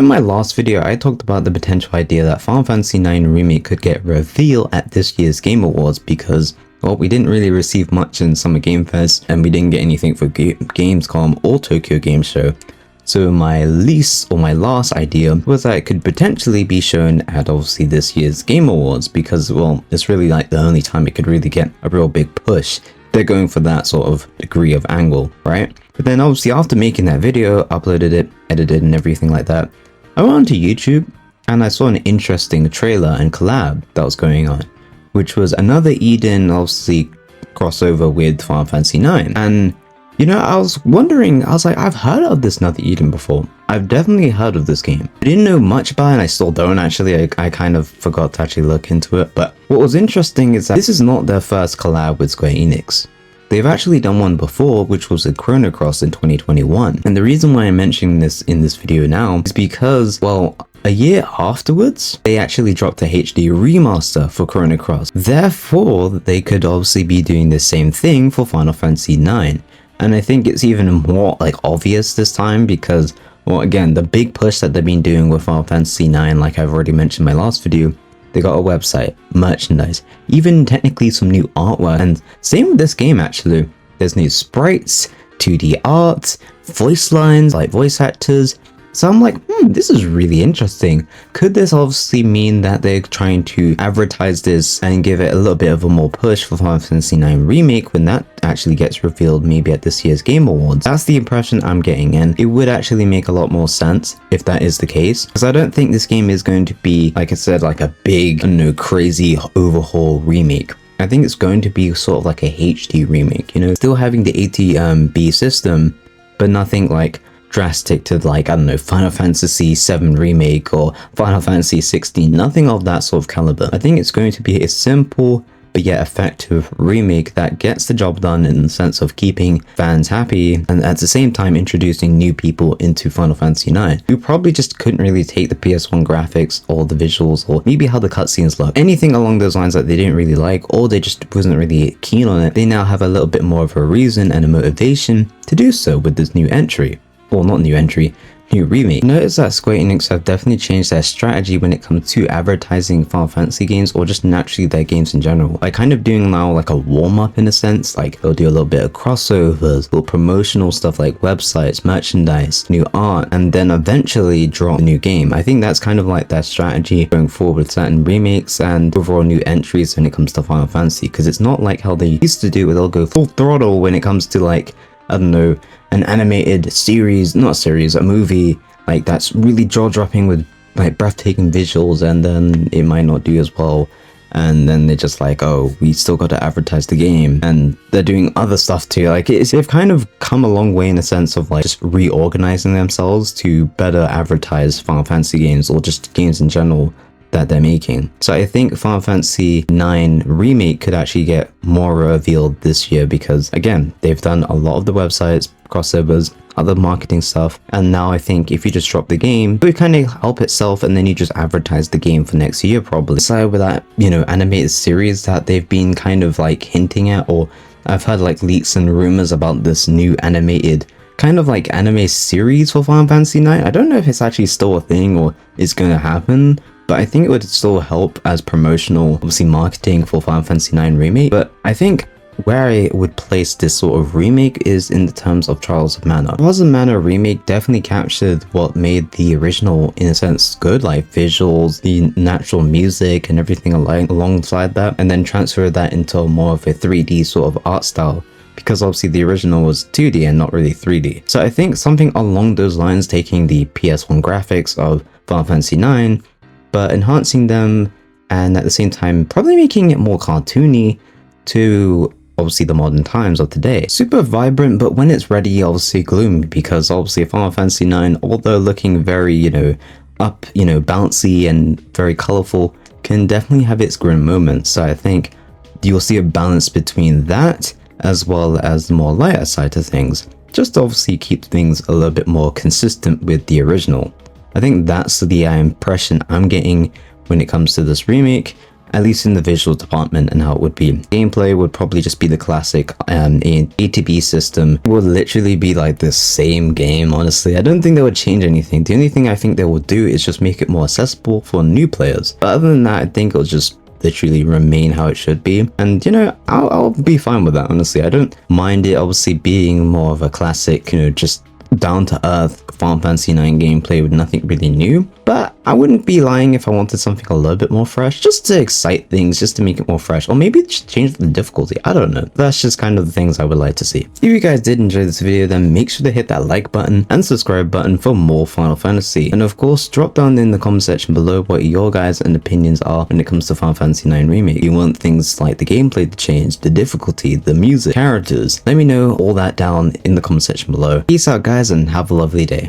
In my last video, I talked about the potential idea that Final Fantasy IX Remake could get revealed at this year's Game Awards because, well, we didn't really receive much in Summer Game Fest and we didn't get anything for Gamescom or Tokyo Game Show. So my last idea was that it could potentially be shown at obviously this year's Game Awards because, well, it's really like the only time it could really get a real big push. They're going for that sort of degree of angle, right? But then obviously after making that video, uploaded it, edited and everything like that, I went onto YouTube and I saw an interesting trailer and collab that was going on, which was another Eden obviously crossover with Final Fantasy IX. And you know, I was wondering, I was like, I've heard of this Another Eden before. I've definitely heard of this game. I didn't know much about it, and I still don't actually. I kind of forgot to actually look into it. But what was interesting is that this is not their first collab with Square Enix. They've actually done one before, which was a Chrono Cross in 2021. And the reason why I'm mentioning this in this video now is because, well, a year afterwards, they actually dropped a HD remaster for Chrono Cross. Therefore, they could obviously be doing the same thing for Final Fantasy IX. And I think it's even more like obvious this time because, well, again, the big push that they've been doing with Final Fantasy IX, like I've already mentioned in my last video, they got a website, merchandise, even technically some new artwork. And same with this game actually. There's new sprites, 2D art, voice lines, like voice actors. So I'm like, this is really interesting. Could this obviously mean that they're trying to advertise this and give it a little bit of a more push for Final Fantasy IX Remake when that actually gets revealed maybe at this year's Game Awards? That's the impression I'm getting, and it would actually make a lot more sense if that is the case. Because I don't think this game is going to be, like I said, like a big, I don't know, crazy overhaul remake. I think it's going to be sort of like a HD remake, you know, still having the 80B system, but nothing like drastic to like, I don't know, Final Fantasy VII Remake or Final Fantasy 16, nothing of that sort of caliber. I think it's going to be a simple but yet effective remake that gets the job done in the sense of keeping fans happy and at the same time introducing new people into Final Fantasy IX who probably just couldn't really take the PS1 graphics or the visuals or maybe how the cutscenes look. Anything along those lines that they didn't really like or they just wasn't really keen on it, they now have a little bit more of a reason and a motivation to do so with this new entry. Well, not new entry, new remake. Notice that Square Enix have definitely changed their strategy when it comes to advertising Final Fantasy games or just naturally their games in general. By kind of doing now like a warm-up in a sense, like they'll do a little bit of crossovers, little promotional stuff like websites, merchandise, new art, and then eventually drop a new game. I think that's kind of like their strategy going forward with certain remakes and overall new entries when it comes to Final Fantasy, because it's not like how they used to do where they'll go full throttle when it comes to like, I don't know, an animated series, not series, a movie, like that's really jaw-dropping with like breathtaking visuals, and then it might not do as well. And then they're just like, oh, we still got to advertise the game. And they're doing other stuff too. Like they've kind of come a long way in a sense of like just reorganizing themselves to better advertise Final Fantasy games or just games in general that they're making. So I think Final Fantasy IX Remake could actually get more revealed this year because, again, they've done a lot of the websites, crossovers, other marketing stuff, and now I think if you just drop the game, it would kind of help itself and then you just advertise the game for next year probably. So with that, you know, animated series that they've been kind of like hinting at, or I've heard like leaks and rumors about this new animated kind of like anime series for Final Fantasy IX. I don't know if it's actually still a thing or it's going to happen, but I think it would still help as promotional, obviously marketing for Final Fantasy IX Remake. But I think where I would place this sort of remake is in the terms of Trials of Mana. Trials of Mana Remake definitely captured what made the original in a sense good, like visuals, the natural music and everything alongside that, and then transferred that into more of a 3D sort of art style, because obviously the original was 2D and not really 3D. So I think something along those lines, taking the PS1 graphics of Final Fantasy IX, but enhancing them and at the same time probably making it more cartoony to obviously the modern times of today. Super vibrant, but when it's ready, obviously gloomy, because obviously Final Fantasy IX, although looking very, you know, up, you know, bouncy and very colorful, can definitely have its grim moments. So I think you'll see a balance between that as well as the more lighter side of things, just to obviously keep things a little bit more consistent with the original. I think that's the impression I'm getting when it comes to this remake. at least in the visual department and how it would be. Gameplay would probably just be the classic A to B system. It would literally be like the same game, honestly. I don't think they would change anything. The only thing I think they will do is just make it more accessible for new players. But other than that, I think it'll just literally remain how it should be, and you know, I'll be fine with that, honestly. I don't mind it obviously being more of a classic, you know, just down to earth Final Fantasy 9 gameplay with nothing really new, but I wouldn't be lying if I wanted something a little bit more fresh, just to excite things, just to make it more fresh, or maybe just change the difficulty. I don't know. That's just kind of the things I would like to see. If you guys did enjoy this video, then make sure to hit that like button and subscribe button for more Final Fantasy, and of course drop down in the comment section below what your guys and opinions are when it comes to Final Fantasy 9 Remake. You want things like the gameplay to change, the difficulty, the music, characters. Let me know all that down in the comment section below. Peace out guys, and have a lovely day.